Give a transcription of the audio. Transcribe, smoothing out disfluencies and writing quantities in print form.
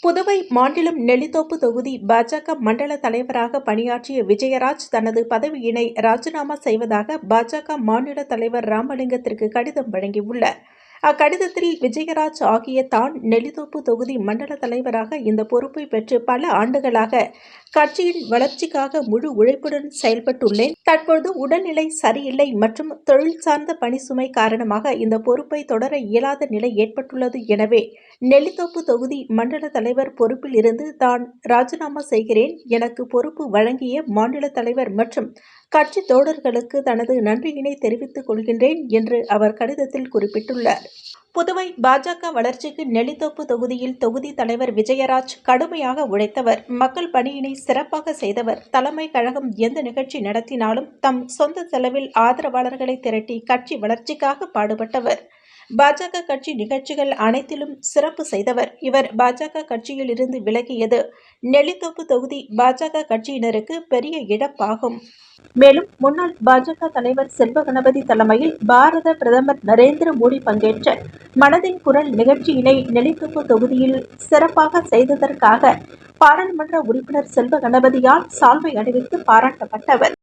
புதுவை மாநிலம் நெல்லித்தோப்பு தொகுதி பாஜக மண்டல தலைவராக பணியாற்றிய விஜயராஜ் தனது பதவியினை ராஜினாமா செய்வதாக பாஜக மாநில தலைவர் ராமலிங்கத்திற்கு கடிதம் வழங்கியுள்ளார். அக்கடிதத்தில் விஜயராஜ் ஆகிய தான் நெல்லித்தோப்பு தொகுதி மண்டல தலைவராக இந்த பொறுப்பை பெற்று பல ஆண்டுகளாக கட்சியின் வளர்ச்சிக்காக முழு உழைப்புடன் செயல்பட்டுள்ளேன். தற்போது உடல்நிலை சரியில்லை மற்றும் தொழில் சார்ந்த பணி சுமை காரணமாக இந்த பொறுப்பை தொடர இயலாத நிலை ஏற்பட்டுள்ளது. எனவே நெல்லித்தோப்பு தொகுதி மண்டல தலைவர் பொறுப்பில் இருந்து தான் ராஜினாமா செய்கிறேன். எனக்கு பொறுப்பு வழங்கிய மாநில தலைவர் மற்றும் கட்சி தோழர்களுக்கு தனது நன்றியினை தெரிவித்துக் கொள்கின்றேன் என்று அவர் கடிதத்தில் குறிப்பிட்டுள்ளார். புதுவை பாஜக வளர்ச்சிக்கு நெல்லித்தோப்பு தொகுதியில் தொகுதி தலைவர் விஜயராஜ் கடுமையாக உழைத்தவர். மக்கள் பணியினை சிறப்பாக செய்தவர். தலைமை கழகம் எந்த நிகழ்ச்சி நடத்தினாலும் தம் சொந்த செலவில் ஆதரவாளர்களை திரட்டி கட்சி வளர்ச்சிக்காக பாடுபட்டவர். பாஜக கட்சி நிகழ்ச்சிகள் அனைத்திலும் சிறப்பு செய்தவர். இவர் பாஜக கட்சியில் இருந்து விலகியது நெல்லித்தோப்பு தொகுதி பாஜக கட்சியினருக்கு பெரிய இழப்பாகும். மேலும் முன்னாள் பாஜக தலைவர் செல்வ கணபதி தலைமையில் பாரத பிரதமர் நரேந்திர மோடி பங்கேற்ற மனதின் குரல் நிகழ்ச்சியினை நெல்லித்தோப்பு தொகுதியில் சிறப்பாக செய்ததற்காக பாராளுமன்ற உறுப்பினர் செல்வ கணபதியால் சால்வை அணிவித்து பாராட்டப்பட்டவர்.